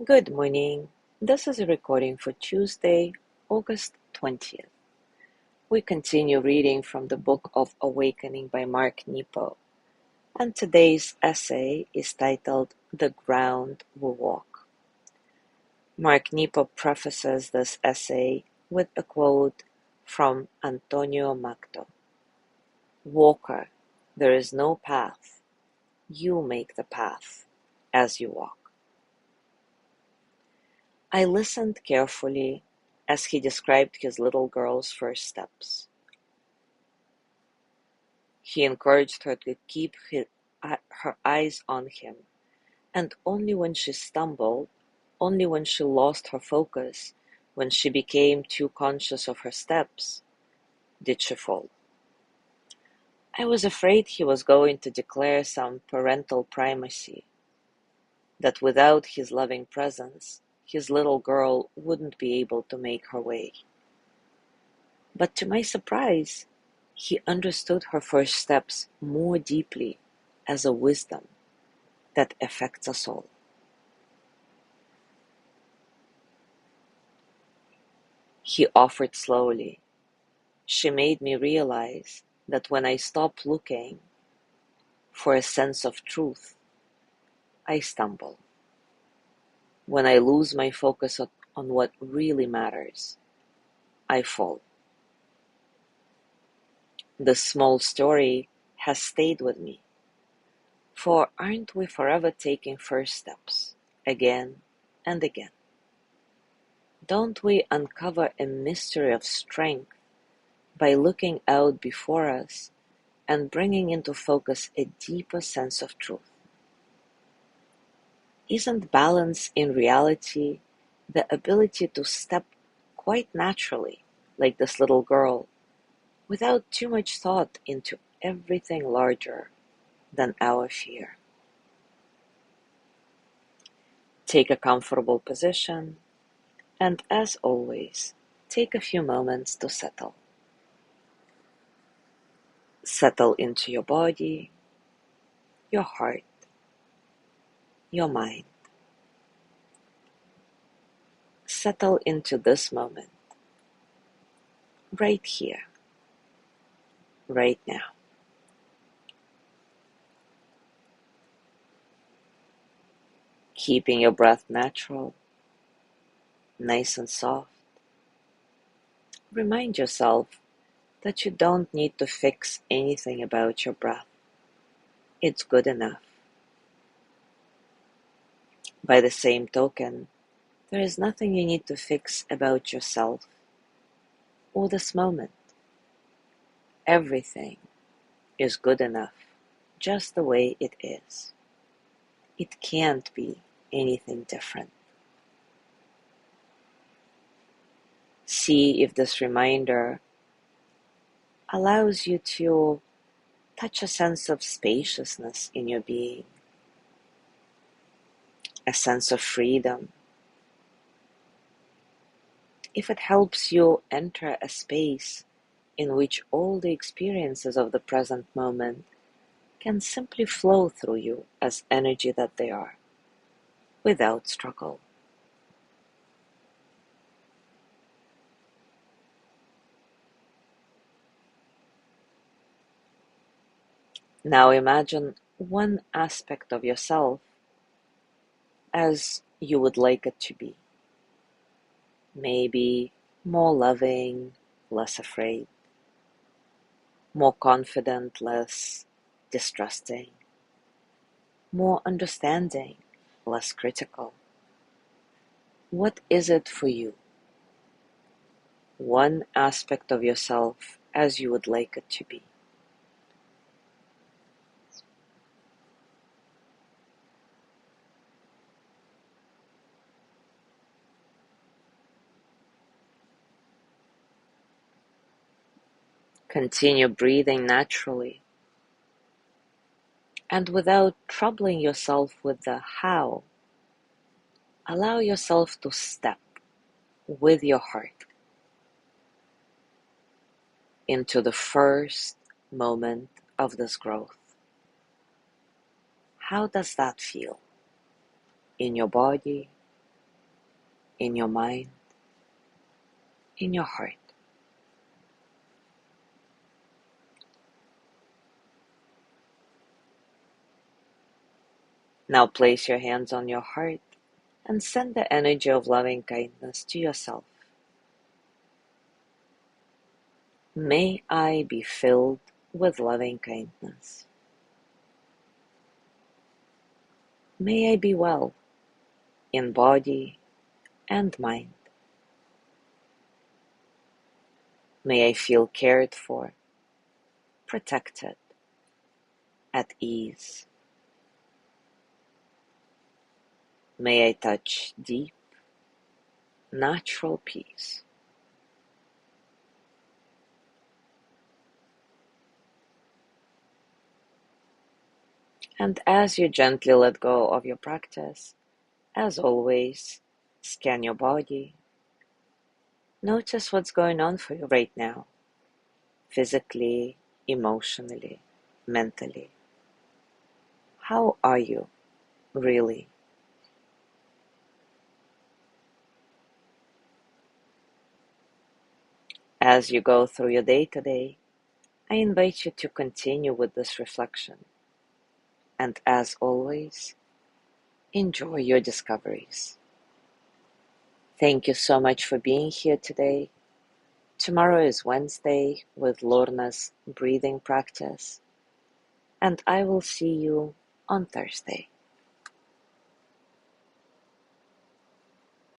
Good morning. This is a recording for Tuesday, August 20th. We continue reading from the Book of Awakening by Mark Nepo, and today's essay is titled The Ground We Walk. Mark Nepo prefaces this essay with a quote from Antonio Macto. Walker, there is no path. You make the path as you walk. I listened carefully as he described his little girl's first steps. He encouraged her to keep her eyes on him, and only when she stumbled, only when she lost her focus, when she became too conscious of her steps, did she fall. I was afraid he was going to declare some parental primacy, that without his loving presence, his little girl wouldn't be able to make her way. But to my surprise, he understood her first steps more deeply as a wisdom that affects us all. He offered slowly. She made me realize that when I stop looking for a sense of truth, I stumble. When I lose my focus on what really matters, I fall. This small story has stayed with me. For aren't we forever taking first steps, again and again? Don't we uncover a mystery of strength by looking out before us and bringing into focus a deeper sense of truth? Isn't balance in reality the ability to step quite naturally, like this little girl, without too much thought into everything larger than our fear? Take a comfortable position, and as always, take a few moments to settle. Settle into your body, your heart, your mind. Settle into this moment, right here, right now. Keeping your breath natural, nice and soft. Remind yourself that you don't need to fix anything about your breath. It's good enough. By the same token, there is nothing you need to fix about yourself or this moment. Everything is good enough, just the way it is. It can't be anything different. See if this reminder allows you to touch a sense of spaciousness in your being, a sense of freedom. If it helps you enter a space in which all the experiences of the present moment can simply flow through you as energy that they are, without struggle. Now imagine one aspect of yourself as you would like it to be. Maybe more loving, less afraid, more confident, less distrusting, more understanding, less critical. What is it for you? One aspect of yourself as you would like it to be. Continue breathing naturally and without troubling yourself with the how. Allow yourself to step with your heart into the first moment of this growth. How does that feel in your body, in your mind, in your heart. Now place your hands on your heart and send the energy of loving kindness to yourself. May I be filled with loving kindness. May I be well in body and mind. May I feel cared for, protected, at ease. May I touch deep, natural peace. And as you gently let go of your practice, as always, scan your body. Notice what's going on for you right now, physically, emotionally, mentally. How are you, really? As you go through your day today, I invite you to continue with this reflection. And as always, enjoy your discoveries. Thank you so much for being here today. Tomorrow is Wednesday with Lorna's breathing practice, and I will see you on Thursday.